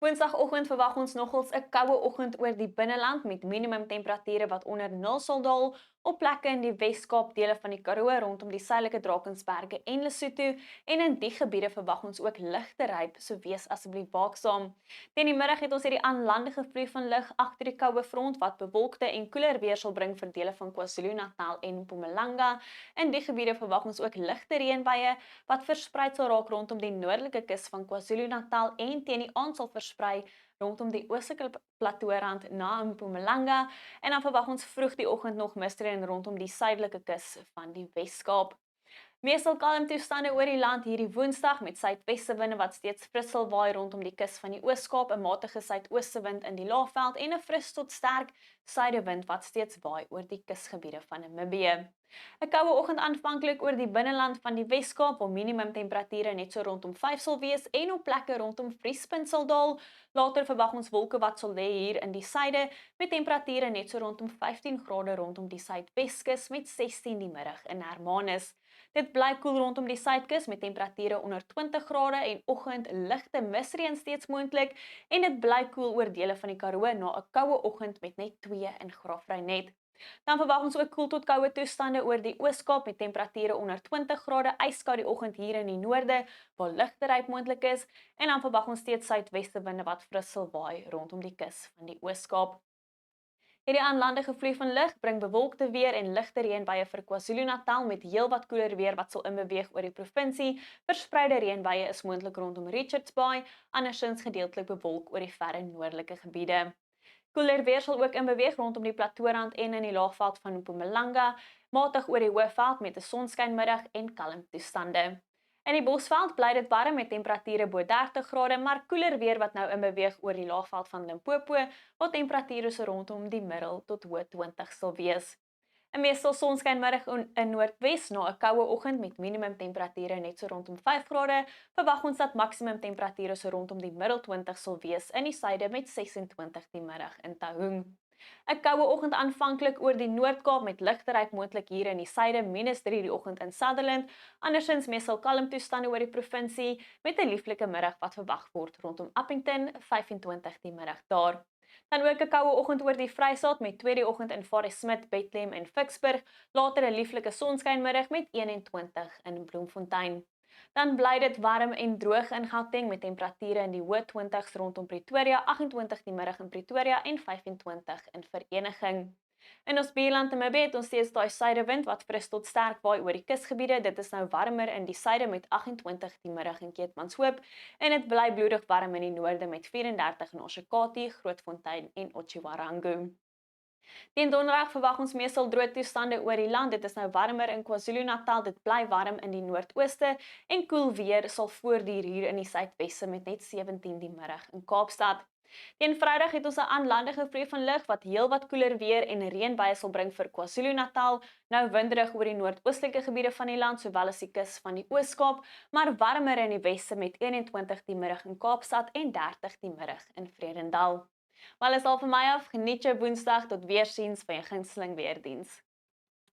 Woensdagoggend verwag ons nogals 'n koue oggend oor die binneland met minimumtemperature wat onder 0 sal daal op plekke in die Wes-Kaap, dele van die Karoo rondom die suidelike Drakensberge en Lesotho, en in die gebiede verwag ons ook ligte ryp, so wees asseblief waaksaam. Teen die middag het ons hierdie aanlandige vloei van lug agter die koue front wat bewolkte en koeler weer sal bring vir dele van KwaZulu-Natal en Mpumalanga. In die gebiede verwag ons ook ligte reënbuie wat versprei sal raak rondom die noordelike kus van KwaZulu-Natal en teen die aand sal versprei rondom die oostelike plateaurand na Mpumalanga, en dan verwag ons vroeg die oggend nog misreën rondom die suidelike kus van die Wes-Kaap. Meestal kalm toestande oor die land hierdie Woensdag met suidweste winde wat steeds fris sal waai rondom die kus van die Oos-Kaap, 'n matige suidooste wind in die Laagveld en 'n fris tot sterk suidewind wat steeds waai oor die kusgebiede van Namibië. 'n Koue oggend aanvanklik oor die binneland van die Wes-Kaap waar minimumtemperature net so rondom 5 sal wees en op plekke rondom vriespunt sal daal. Later verwag ons wolke wat sal lê hier in die suide met temperature net so rondom 15 grade rondom die Suidweskus met 16 die middag in Hermanus. Dit bly koel rondom die suidkus met temperature onder 20 grade en oggend ligte misreën steeds moontlik, en dit bly koel oor dele van die Karoo na 'n koue oggend met net 2 in Graafrenet. Dan verwag ons ook koel tot koue toestande oor die Oos-Kaap met temperature onder 20 grade, yskou die oggend hier in die noorde waar ligte ryp moontlik is, en dan verwag ons steeds suidweste winde wat fris sal waai rondom die kus van die Oos-Kaap. Hierdie aanlandige vloei van lug bring bewolkte weer en ligte reënbuie vir KwaZulu-Natal met heelwat koeler weer wat sal inbeweeg oor die provinsie. Verspreide reënbuie is moontlik rondom Richards Bay, andersins gedeeltelik bewolk oor die verre noordelike gebiede. Koeler weer sal ook inbeweeg rondom die plateaurand en in die laagveld van Mpumalanga, matig oor die Hoëveld met 'n sonskynmiddag en kalm toestande. In die Bosveld bly dit warm met temperature bo 30 grade, maar koeler weer wat nou inbeweeg oor die laagveld van Limpopo, waar temperature so rondom die middel tot hoë 20 sal wees. 'n Meestal sonskynmiddag in Noordwes na 'n koue oggend met minimumtemperature net so rondom 5 grade, verwag ons dat maksimumtemperature so rondom die middel 20 sal wees in die suide met 26 die middag in Taung. 'n Koue oggend aanvanklik oor die Noord-Kaap met ligte ryp moontlik hier in die suide -3 die oggend in Sutherland, andersins meestal kalm toestande oor die provinsie met 'n lieflike middag wat verwag word rondom Appington, 25 die middag daar. Dan ook 'n koue oggend oor die Vrystaat met tweede oggend in Varesmith, Bethlehem en Vicksburg, later 'n lieflike sonskynmiddag met 21 in Bloemfontein. Dan bly dit warm en droog in Gauteng met temperature in die hoë 20s rondom Pretoria, 28 die middag in Pretoria en 25 in Vereniging. In ons buurland Namibië het ons steeds daai suidewind wat fris tot sterk waai oor die kusgebiede. Dit is nou warmer in die suide met 28 die middag in Keetmanshoop, en dit bly bloedig warm in die noorde met 34 in Oshakati, Grootfontein en Otjiwarongo. Teen donderdag verwag ons meestal droë toestande oor die land. Dit is nou warmer in KwaZulu-Natal, dit bly warm in die noordooste en koel weer sal voortduur hier in die suidweste met net 17 die middag in Kaapstad. Teen Vrydag het ons 'n aanlandige vloei van lug wat heelwat koeler weer en reënbuie sal bring vir KwaZulu-Natal, nou winderig oor die noordoostelike gebiede van die land sowel as die kus van die Oos-Kaap, maar warmer in die weste met 21 die middag in Kaapstad en 30 die middag in Vredendal. Wel is al vir my af, geniet jou Woensdag, tot weersiens van jou gunsteling weerdiens.